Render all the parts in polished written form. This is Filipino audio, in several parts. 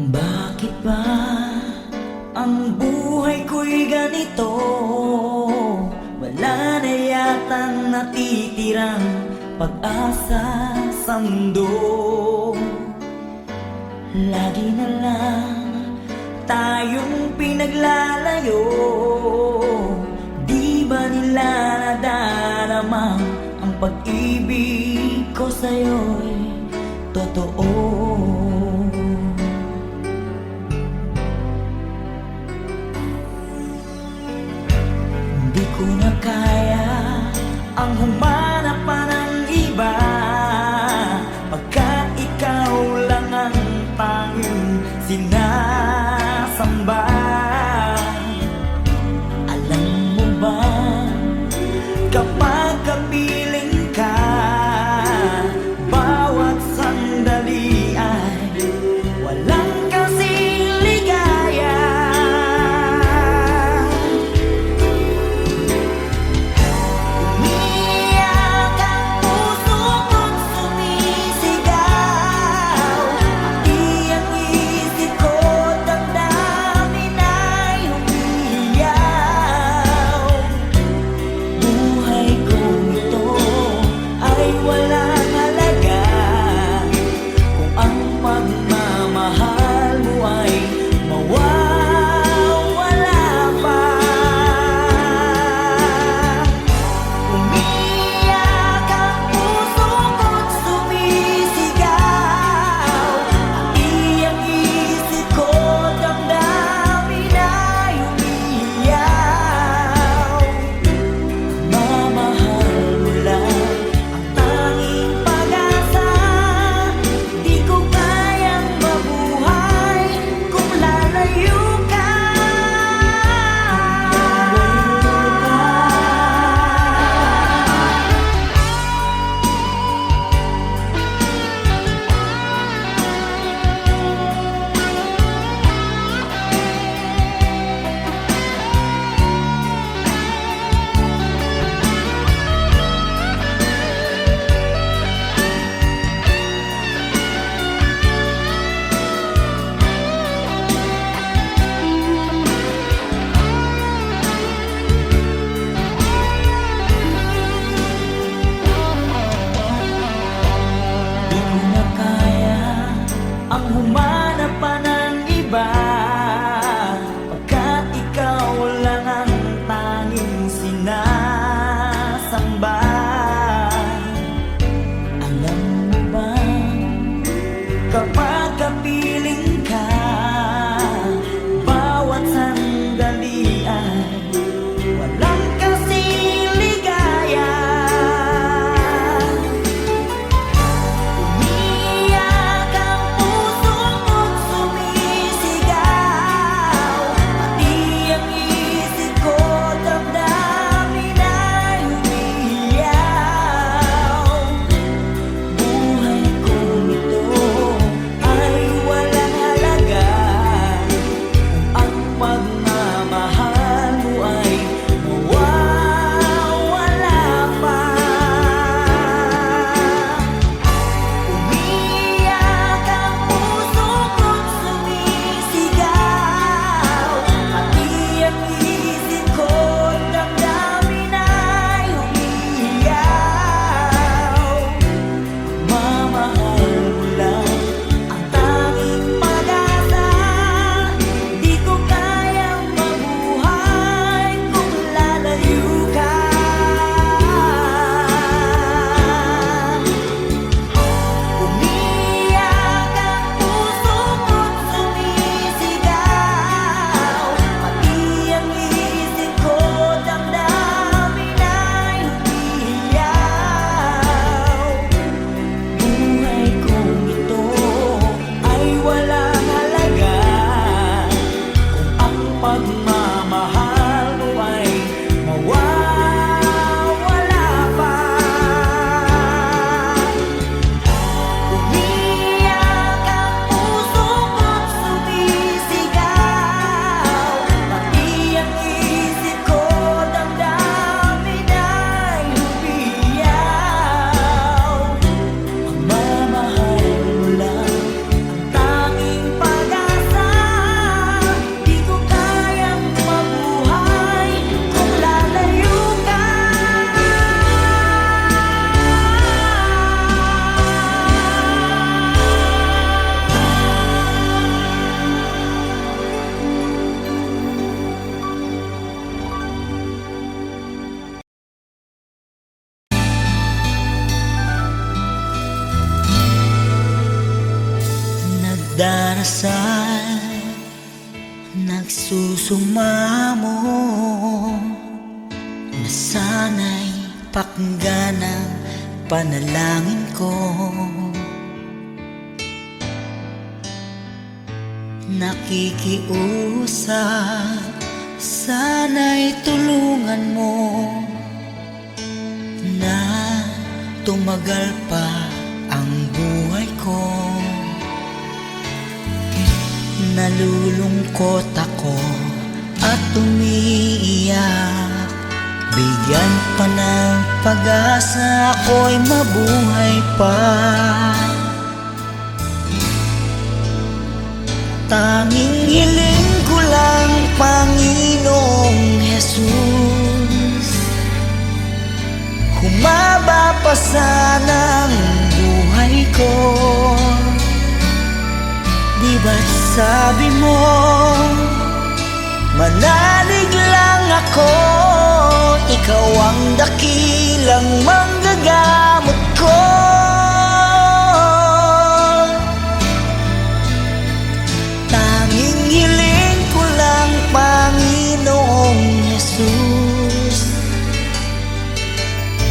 Bakit ba ang buhay ko'y ganito? Wala na yatang natitirang pag-asa sa mundo. Lagi na lang tayong pinaglalayo. Di ba nila nadaramang ang pag-ibig ko sa'yo'y totoo? Di ko na kaya ang humanap pa ng iba, pagkat ikaw lang ang tanging sinasamba. Alam mo ba, kapag kapiling ka, bawat sandali ay walang kasing ligaya. Umiyak ang puso ko't sumisigaw, pati ang isip ko damdamin ay umiiyaw. Buhay kong ito ay walang halaga kung ang pagmamahal mo ay mawawala pa. Umiyak ang puso ko't sumisigaw, pati ang isip ko damdamin ay umiiyaw. Mamahal mo lang ang tanging pag-asa. Di ko kayang mabuhay kung lalayo ka. Di ko na kaya ang humanap pa ng iba, pagkat ikaw lang ang tanging sinasamba. Alam mo ba, kapag kapiling ka, bawat sandali ay walang kasing ligaya. Umiyak ang puso ko't sumisigaw, dasal nagsusumamo na sana'y pakinggan ang panalangin ko. Nakikiusap, sana'y tulungan mo na tumagal pa ang buhay ko. Nalulungkot ako at umiiyak, bigyan pa ng pag-asa, ako'y mabuhay pa. Tanging hiling ko lang, Panginoong Jesus, humaba pa sana ang buhay ko. Di ba't sabi mo, manalig lang ako, ikaw ang dakilang manggagamot ko. Tanging hiling ko lang, Panginoong Jesus,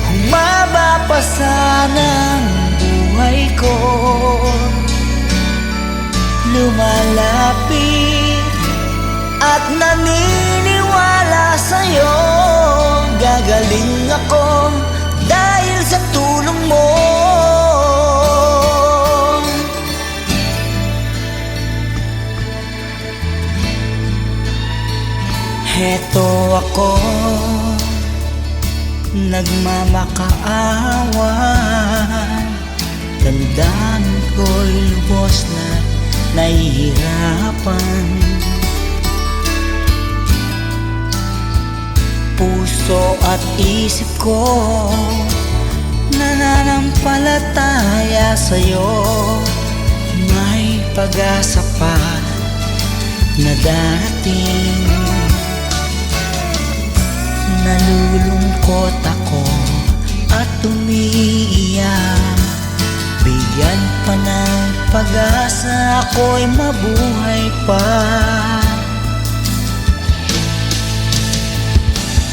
humaba pa sana ang buhay ko. Lumalapit at naniniwala sa'yo, gagaling ako dahil sa tulong mo. Heto ako, nagmamakaawa, damdamin ko'y lubos na nahihirapan. Puso at isip ko nananampalataya sa'yo, may pag-asa pa na darating. Nalulungkot ako at umiiyak, bigyan pa ng pag-asa, ako'y mabuhay pa.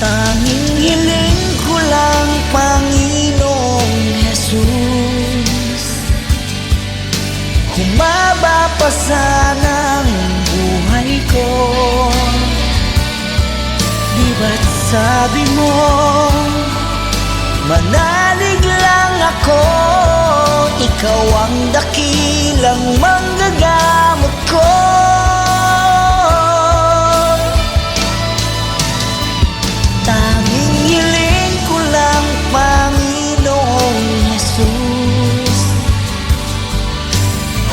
Tanging hiling ko lang, Panginoong Jesus, humaba pa sana ang buhay ko. Di ba't sabi mo, manalig lang ako, ikaw ang dakilang manggagamot ko. Tanging hiling ko lang, Panginoong Jesus,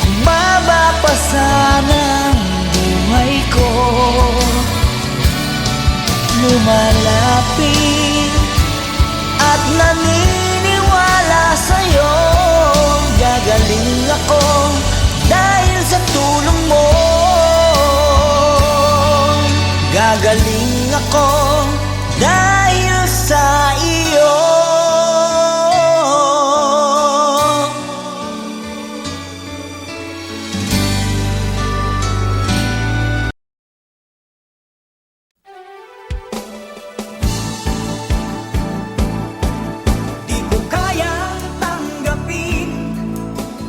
humaba pa sana ang buhay ko. Lumalapit at naniniwala sa'yo, gagaling ako dahil sa tulong mo. Gagaling ako dahil sa iyo. Di ko kayang tanggapin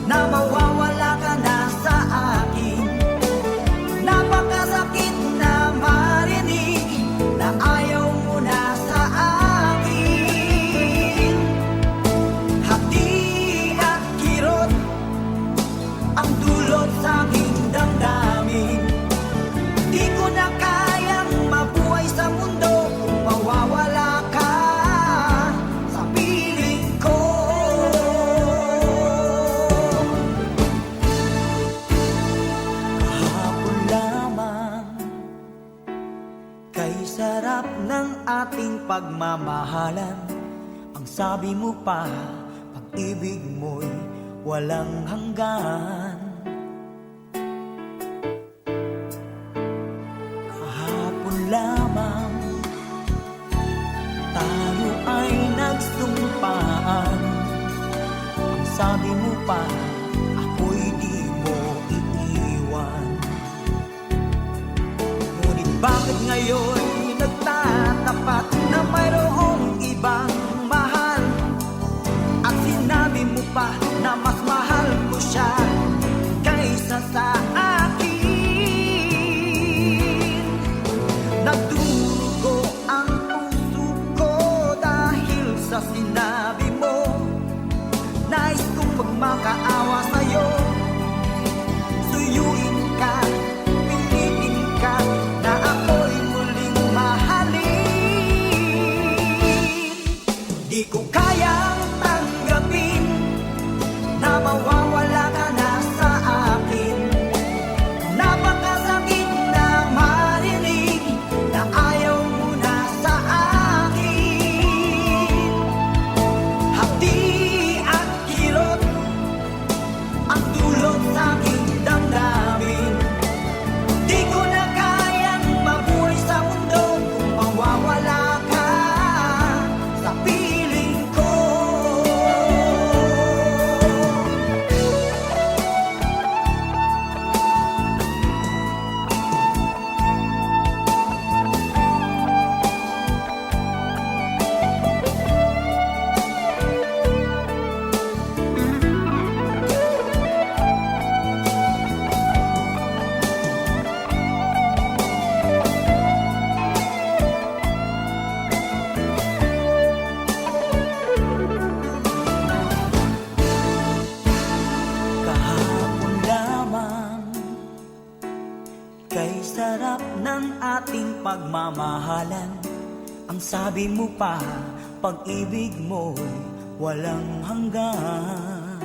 na mawawala ka na sa akin. Napakasakit na marinig na ayaw mo na sa akin. Hati at kirot ang dulot sa aking damdamin. Di ko na kayang mabuhay sa mundo kung mawawala ka sa piling ko. Kahapon lamang, kay sarap ng ating pagmamahalan, ang sabi mo pa, pag-ibig mo'y walang hanggan. Kahapon lamang, tayo ay nagsumpaan, ang sabi mo pa, ako'y di mo iiwan. sa akin. Nagdurugo ang puso ko dahil sa sinabi mo. Nais kong magmakaawa sa'yo. Suyuin ka, pilitin ka, na ako'y muling mahalin. Di ko kayang tanggapin na mawawala ka na sa akin. Napakasakit na marinig na ayaw mo na sa akin. Hapdi at kirot ang dulot sa aking damdamin. Di ko na kayang mabuhay sa mundo kung mawawala ka sa piling ko. Kahapon lamang kay sarap ng ating pagmamahalan. Ang sabi mo pa, pag-ibig mo'y walang hanggan.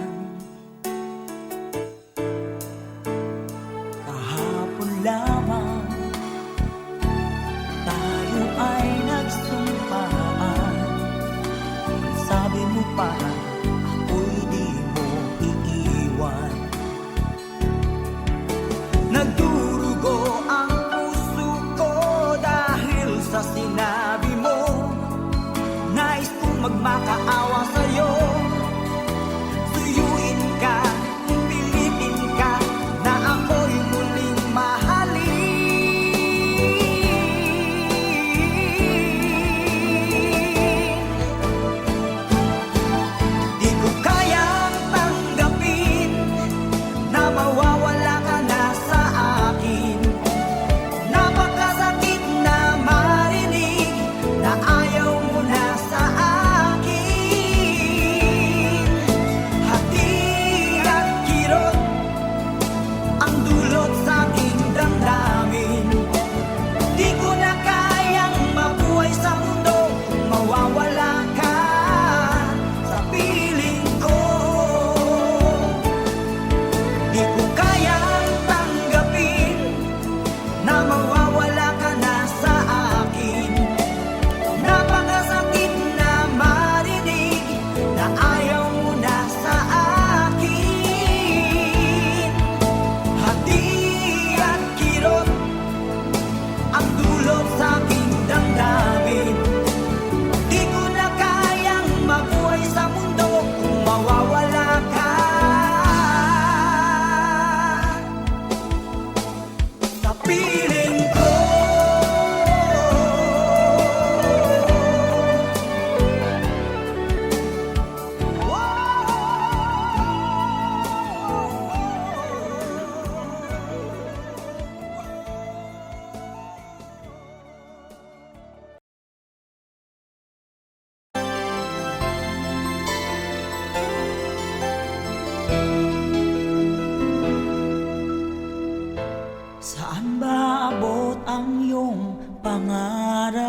Kahapon lamang tayo ay nagsumpaan. Ang sabi mo pa, ako'y di mo iiwan. Nagdurugo ang puso ko dahil sa sinabi mo. Nais kong magmakaawa sa'yo. Suyuin ka, pilitin ka, na ako'y muling mahalin. Di ko kayang tanggapin na mawawala ka na sa akin. Napakasakit na marinig na ayaw mo na sa akin. Hati at kirot ang dulot sa aking damdamin. Di ko na kayang mabuhay sa mundo kung mawawala ka sa piling ko. Di ko kayang tanggapin na mawawala ka na sa akin. Napakasakit na marinig na ayaw mo na sa akin. Hati at kirot ang dulot sa aking damdamin. Di ko na kayang mabuhay sa mundo kung mawawala ka sa piling ko. Saan ba abot ang iyong pangarap?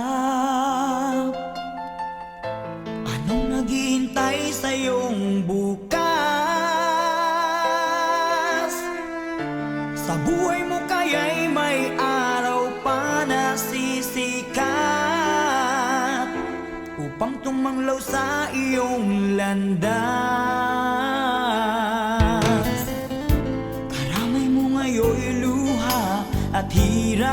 Anong naghihintay sa iyong bukas? Sa buhay mo kaya'y may araw pa na sisikat upang tumanglaw sa iyong landas. Karamay mo ngayon'y luha at hirap.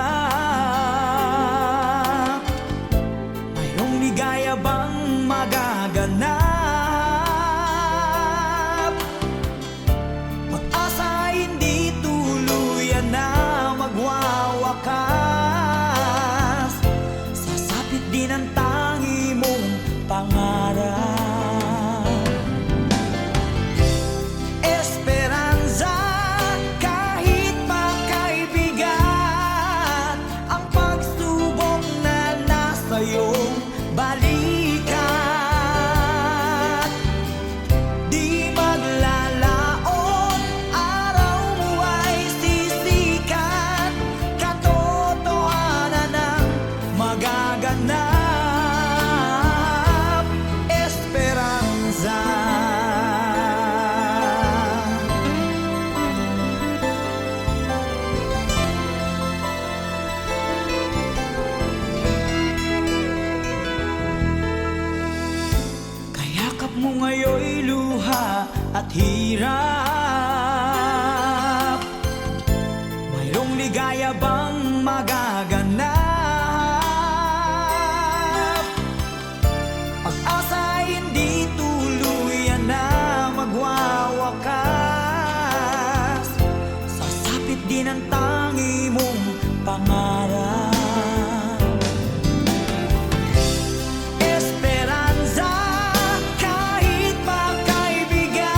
Mayroong ligaya bang magaganap? Pag-asa ay hindi tuluyan na magwawakas. Sasapit din ang tangi mong pangarap. Esperanza kahit hirap, mayroong ligaya bang magaganap? Pag-asa hindi tuluyan na magwawakas, sasapit din ang tangi mong pangarap. Esperanza, kahit makaibigat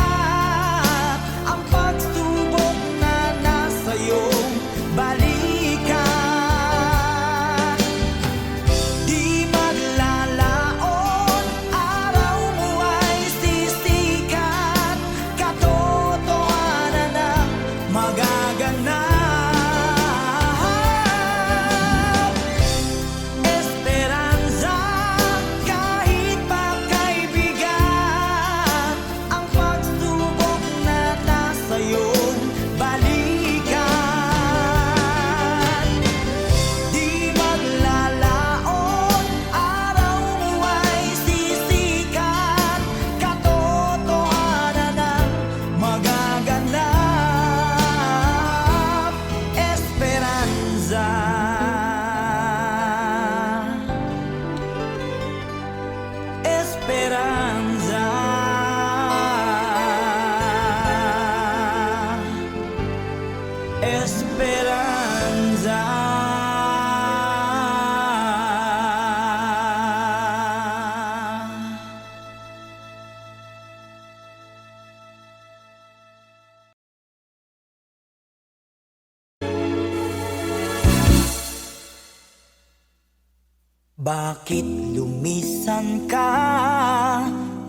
ang pagsubok na nasa iyong balikan. Di maglalaon, araw mo ay sisikat, katotohanan ang magaganap. Esperanza, kahit makaibigat ang pagsubok na nasa iyong balikan. Di maglalaon, araw mo ay sisikat, katotohanan ang magaganap. Esperanza, Esperanza, Esperanza. Bakit lumisan ka?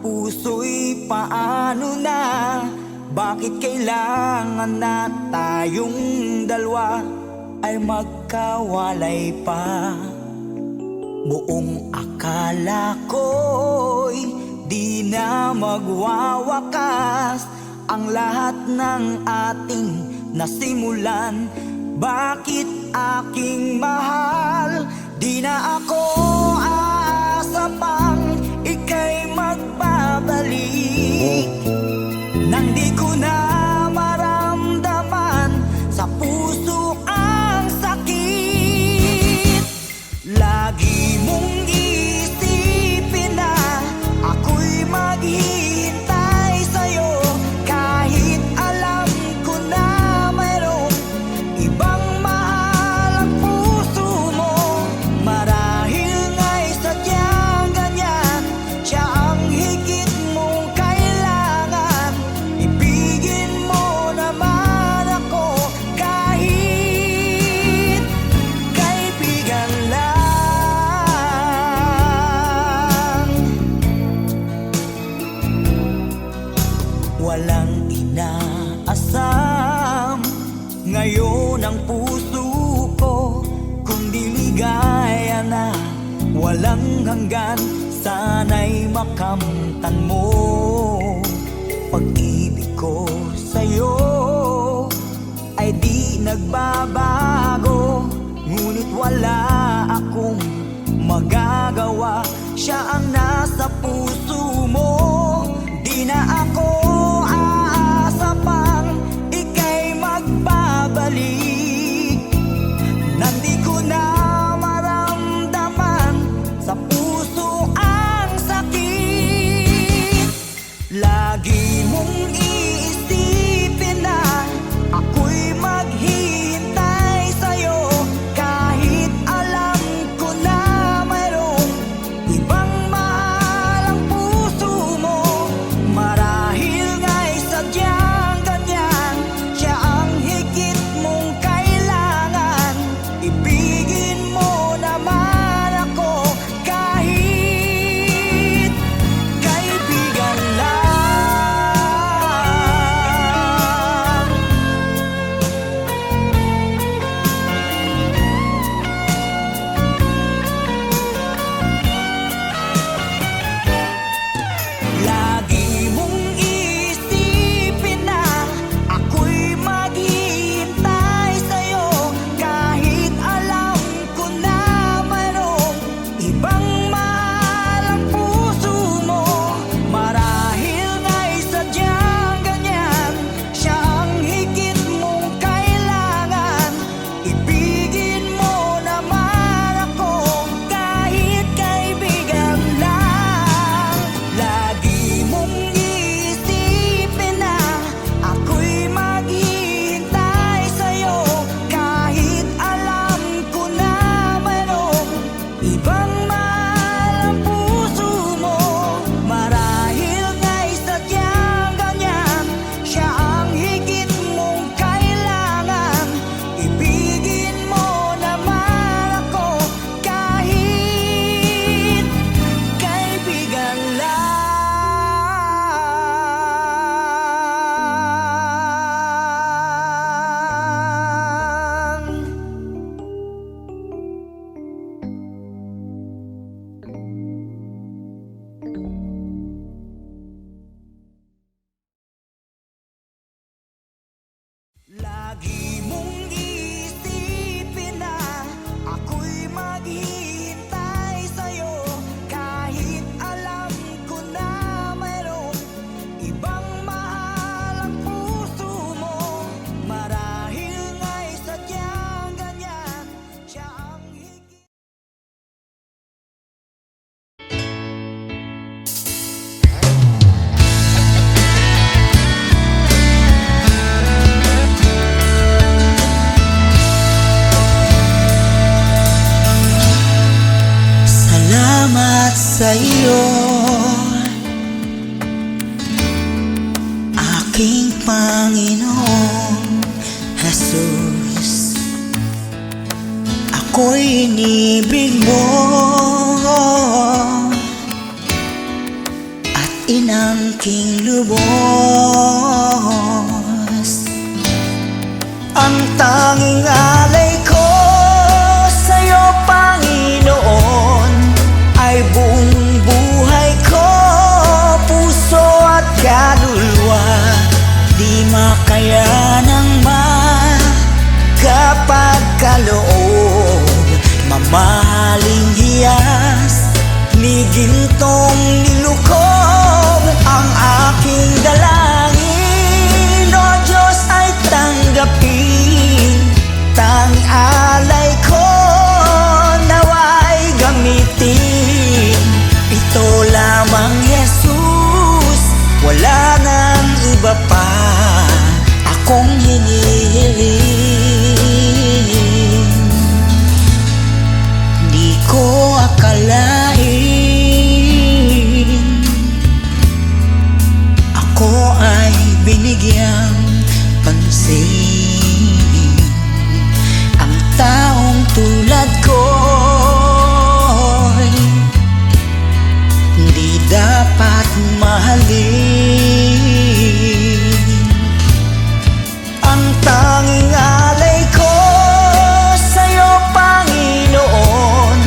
Puso'y paano na? Bakit kailangan na tayong dalawa ay magkawalay pa? Buong akala ko'y di na magwawakas ang lahat ng ating nasimulan. Bakit aking mahal? Di na ako aasa pang ika'y magbabalik, nang di ko na maramdaman sa puso ang sakit. Lagi mong isipin na ako'y maghihintay sa'yo, kahit alam ko na mayroong ibang mahal ang puso mo. Marahil nga'y sadyang ganyan, siya ang higit mong kailangan. Ibigin mo naman ako kahit kaibigan lang. Walang inaasam ngayon ang puso ko, kundi ligaya na walang hanggan. Sana'y makamtan mo pag-ibig ko sa'yo ay di nagbabago, ngunit wala akong magagawa. Siya ang nasa puso mo. Di na ako aasa pang ika'y magbabalik, nandi ko na maramdaman sa puso ang sakit. Lagi mong iisipin na ako'y maghihintay sa'yo, kahit alam ko na mayroong ibang mahal ang puso mo. Marahil nga'y sadyang ganyan, siya ang higit mong ako'y inibig mo at inangking lubos. Ang tanging alay ko sa'yo, Panginoon, ay buong buhay ko, puso at kaluluwa. Di makaya ng kapag kaloob, mamahaling hiyas, ni gintong nilukob. Ang aking dalangin, O Diyos, ay tanggapin. Tanging alay ko nawa'y gamitin. Ito lamang, Jesus, wala nang iba pa akong hinihiling. Di ko akalain ako ay binigyang pansin. Ang taong tulad ko'y di dapat mahalin. Ang tanging alay ko sa'yo, Panginoon,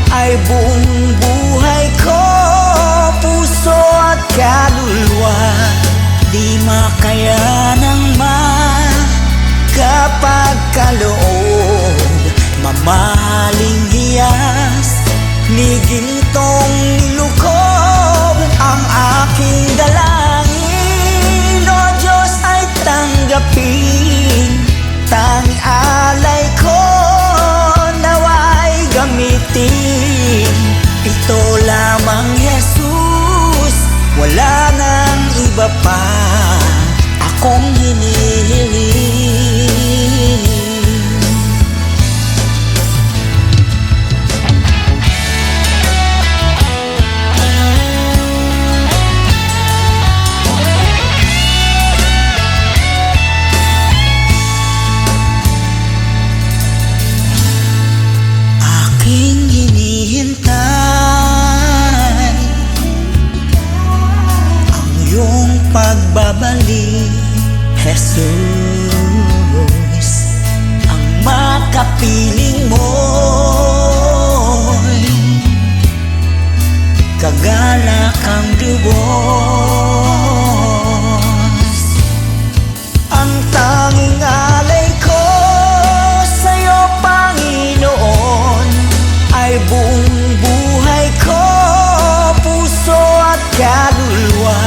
ay buong buhay ko, puso at kaluluwa. Di makaya ng kapag kaloob, mamahaling hiyas, ni gintong nilukob. Ang aking dalangin, O Diyos, ay tanggapin. Tanging alay ko nawa'y gamitin. Ito lamang, Jesus, wala nang iba pa akong hinihiling. Aking hinihintay ang iyong pagbabalik, Jesus. Ang makapiling mo'y kagalakang lubos. Ang tanging alay ko sa'yo, Panginoon, ay buong buhay ko, puso at kaluluwa.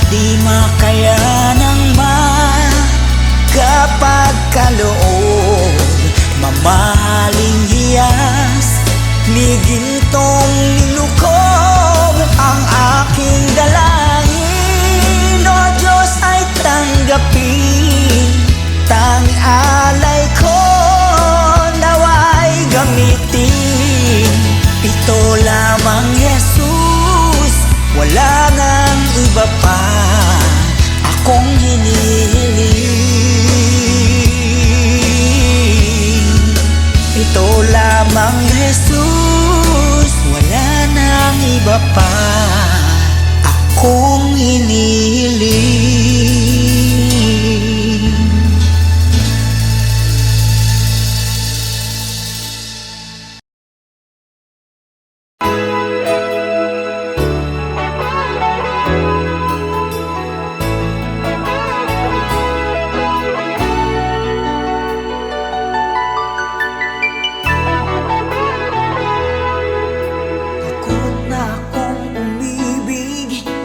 Di makaya ng kapag kaloob, mamahaling hiyas, ni gintong nilukob. Ang aking dalangin, O Diyos, ay tanggapin. Tanging alay ko nawa'y gamitin. Ito lamang, Jesus, wala nang iba pa akong hinihiling. Ito lamang, Jesus, wala nang iba pa akong hinihiling.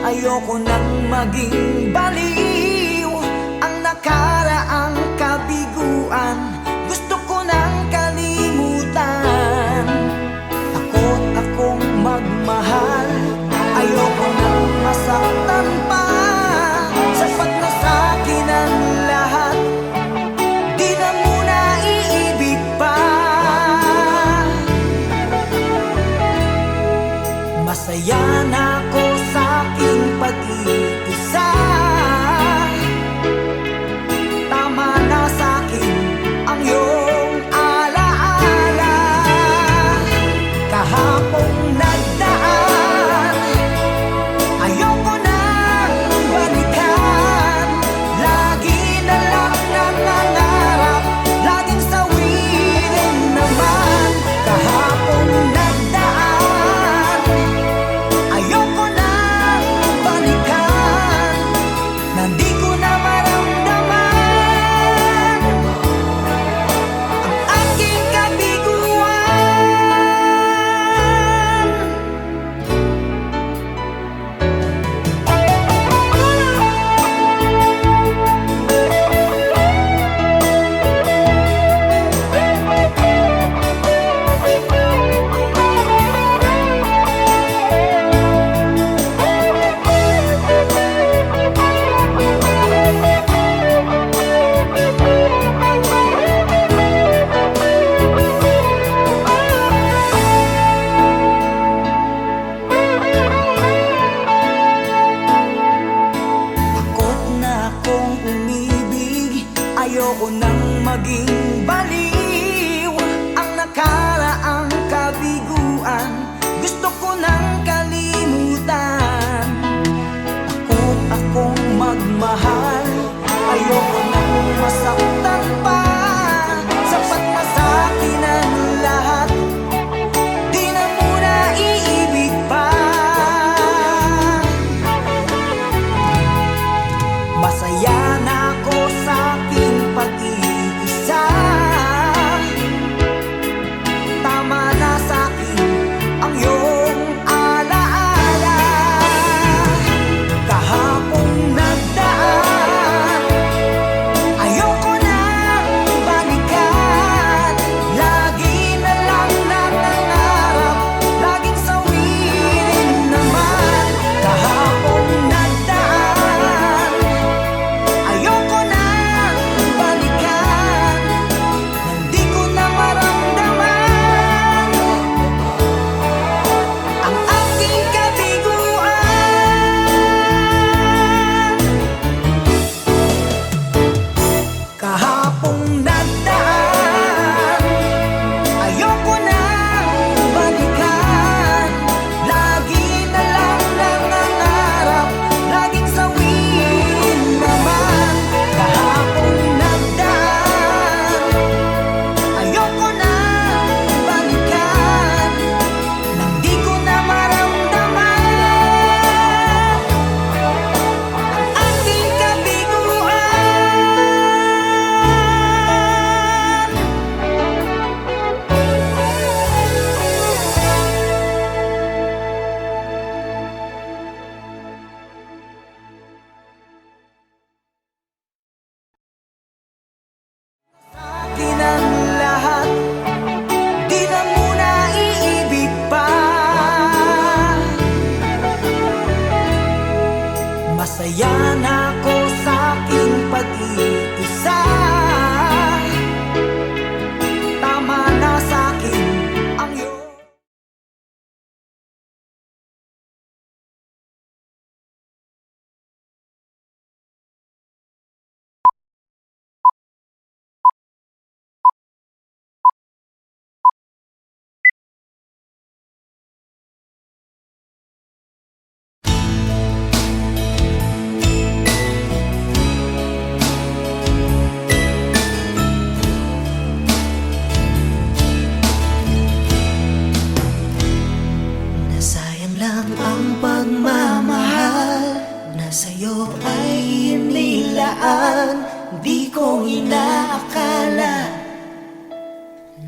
Ayoko nang maging baliw. Ang nakaraang kabiguan gusto ko nang kalimutan. Takot akong magmahal, ayoko nang masaktan pa. Sapat na sa'kin ang lahat, di na muna iibig pa. Masaya na ako sa aking pag-iisa.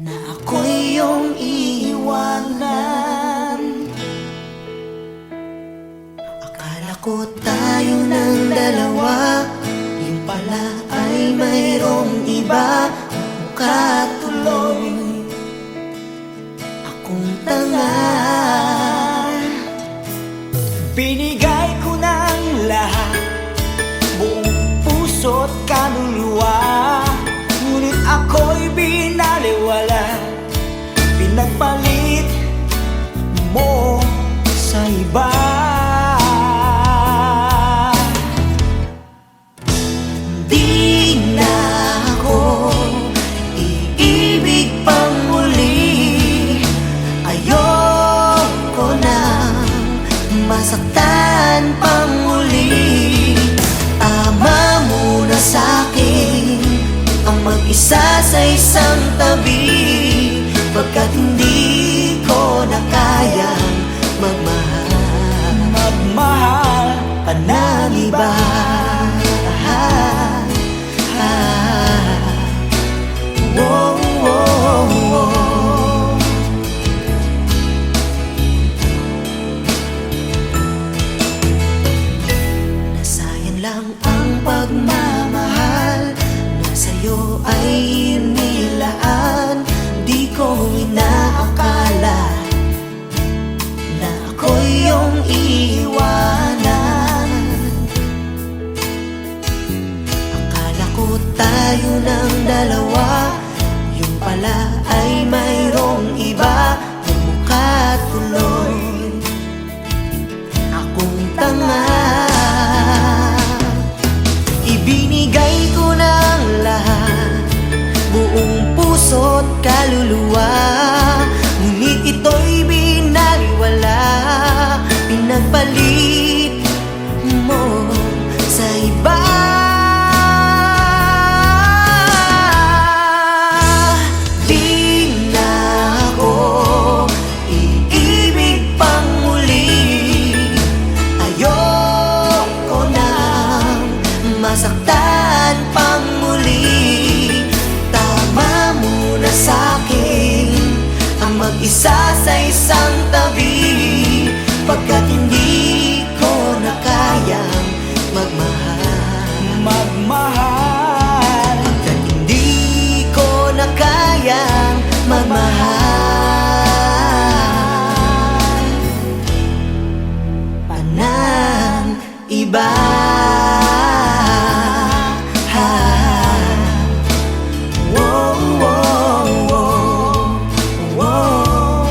na ako'y iyong iiwanan. Akala ko tayo ng dalawa, yung pala ay mayroong iba. Mukha tuloy akong tanga. Binigay ko ng lahat, buong puso't kaluluwa, ngunit ako'y binaliwala. Pinagpalit mo sa iba. Di na ako iibig pang muli. Ayoko na masaktan pang muli. Tama muna sa'kin ang mag-isa sa isang tabi, pagkat hindi ko na kayang magmahal pa ng iba. Whoa, whoa, whoa. Nasayang lang ang pagmamahal na sa'yo ay inilaan. Di ko inaakala na ako'y iyong iiwanan. Akala ko tayo ng dalawa, yung pala ay mayroong iba. Mukha tuloy akong tanga. Ibinigay ko ng lahat, buong puso't kaluluwa, ngunit ito'y binaliwala. Pinagpalit mo sa iba. Di na ako iibig pang muli. Ayoko nang masaktan pang muli. Tama muna sa'kin ang mag-isa sa isang tabi, pagkat hindi ko na kayang magmahal. Pagkat hindi ko na kayang magmahal pa ng iba. Whoa, whoa, whoa. Whoa,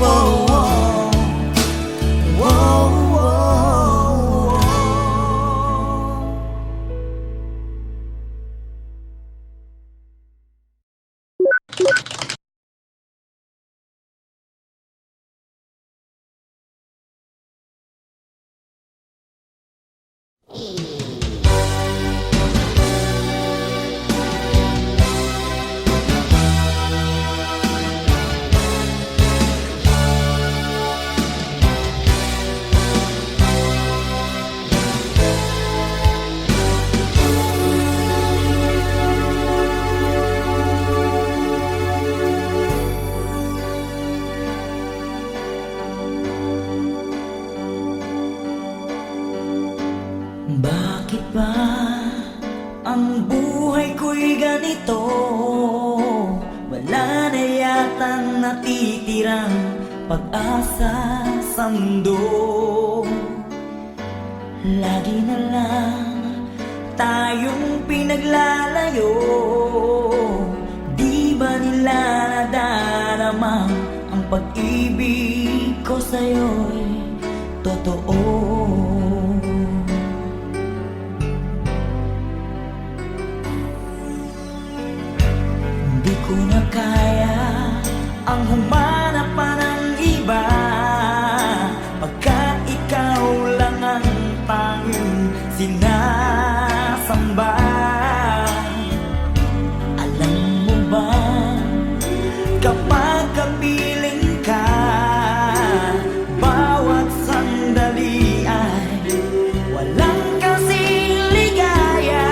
whoa, whoa. Whoa, whoa, whoa. Bakit ba ang buhay ko'y ganito? Wala na yatang natitirang pag-asa sa mundo. Lagi na lang tayong pinaglalayo. Di ba nila nadarama ang pag-ibig ko sa'yo'y totoo? Di ko na kaya ang humanap pa ng iba, pagkat ikaw lang ang tanging sinasamba. Alam mo ba, kapag kapiling ka, bawat sandali ay walang kasing ligaya.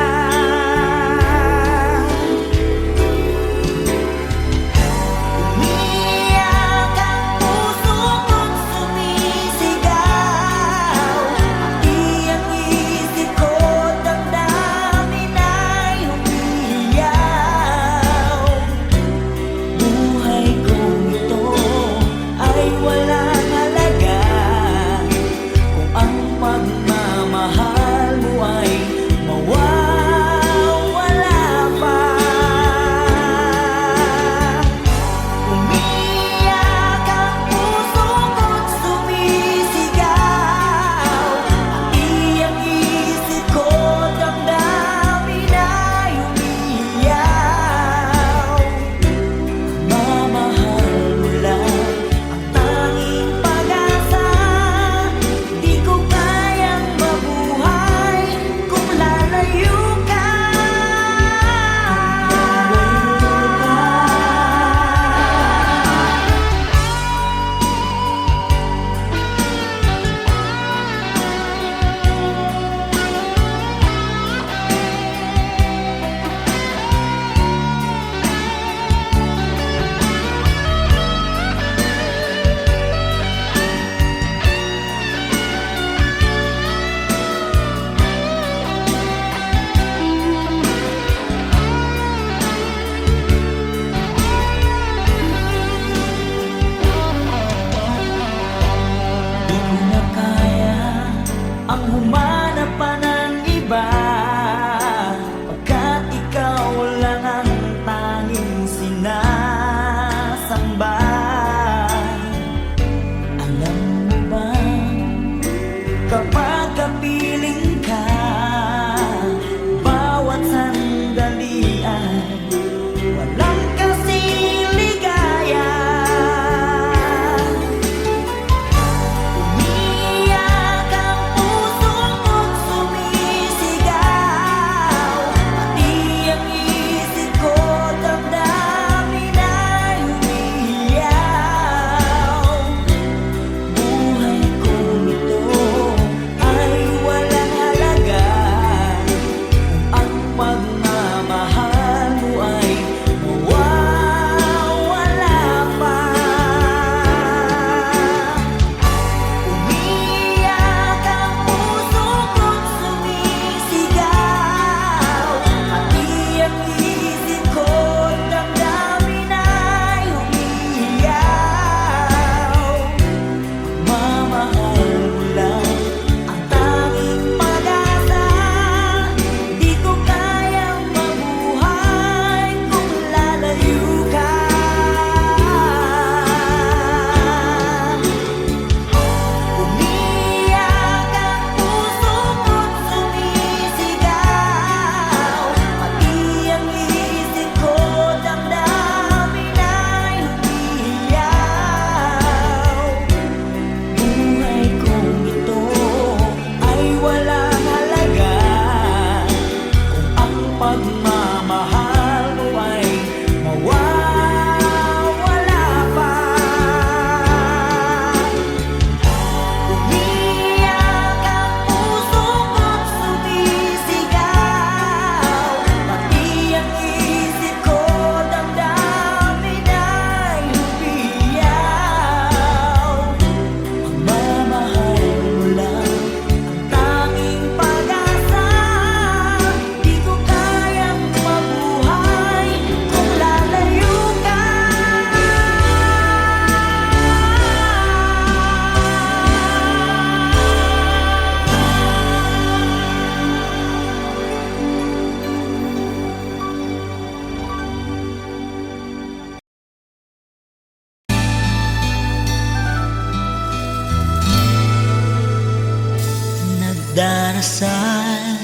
darasal,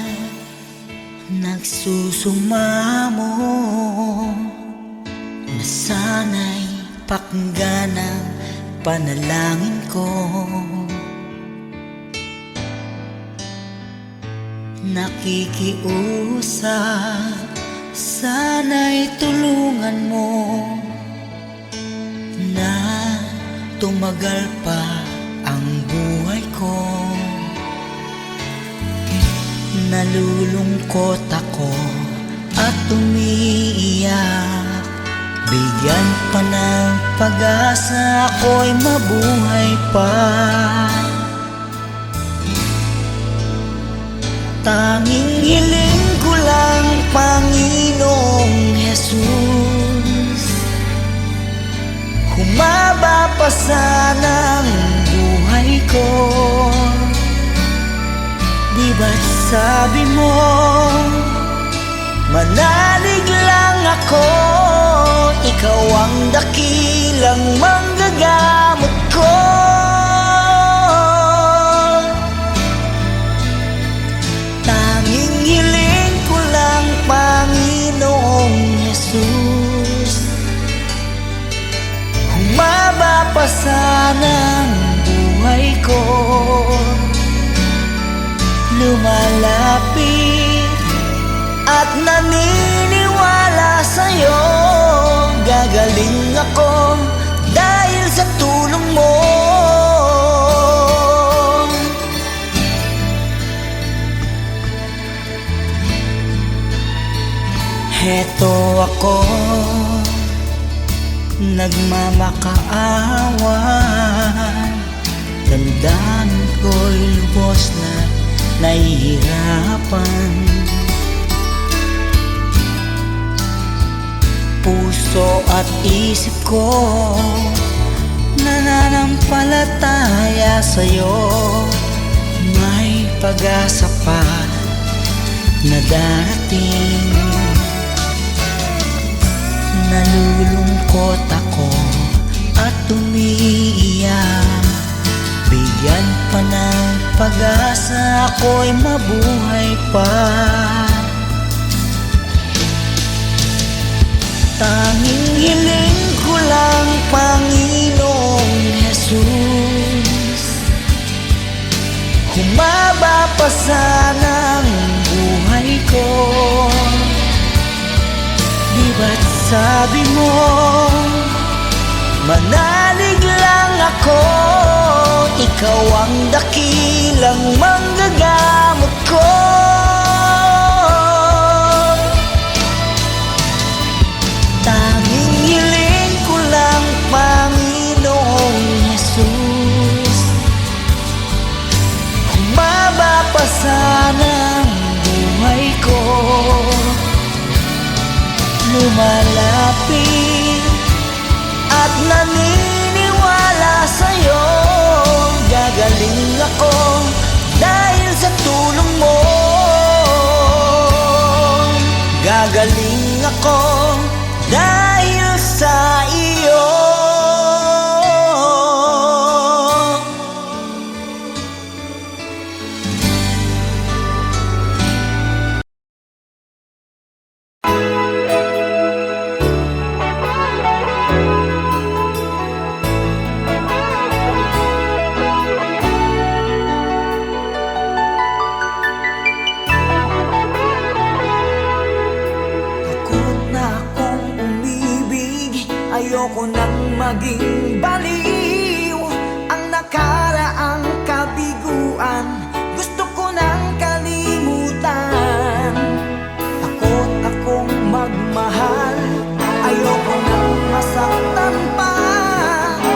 nagsusumamo na sana'y pakinggan ang panalangin ko. Nakikiusap, sana'y tulungan mo na tumagal pa ang buhay ko. Nalulungkot ako at umiiyak, bigyan pa ng pag-asa, ako'y mabuhay pa. Tanging hiling ko lang, Panginoong Jesus, humaba pa sana ang buhay ko. Di ba't sabi mo, manalig lang ako, ikaw ang dakilang manggagamot ko. Tanging hiling ko lang, Panginoong Jesus, humaba pa sana ang buhay ko. Lumalapit at naniniwala sa'yo, gagaling ako dahil sa tulong mo. Heto ako, nagmamakaawan, damdamin ko'y lubos na nahihirapan. Puso at isip ko nananampalataya sa'yo, may pag-asa pa na darating. Nalulungkot ako at umiiyak, bigyan pa ng pag-asa, ako'y mabuhay pa. Tanging hiling ko lang, Panginoong Jesus, humaba pa sana ang buhay ko. Di ba't sabi mo, manalig lang ako, ikaw ang dakilang manggagamot ko. Tanging hiling ko lang, Panginoong Jesus, humaba pa sana ang buhay ko. Lumalapit at naniniwala sa'yo, gagaling ako dahil sa tulong mo. Gagaling ako dahil sa iyo. Ayoko nang maging baliw, ang nakaraang kabiguan gusto ko nang kalimutan. Takot akong magmahal, ayoko nang masaktan pa.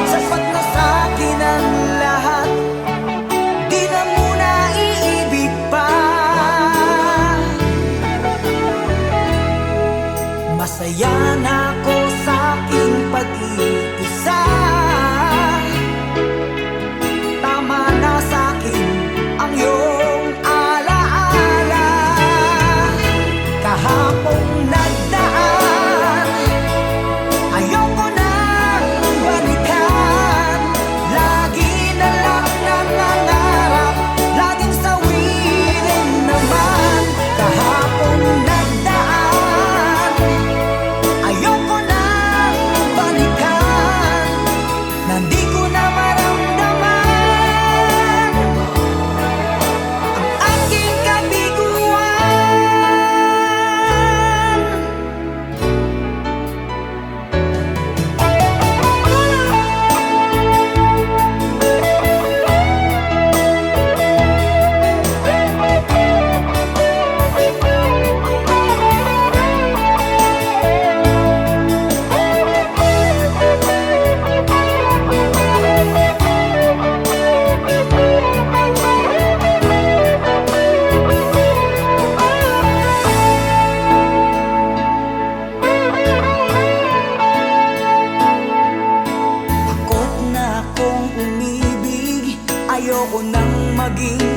Sapat na sa'kin ang lahat, di na muna iibig pa. Masaya na ako sa aking pag-iisa, tama na sa'kin maging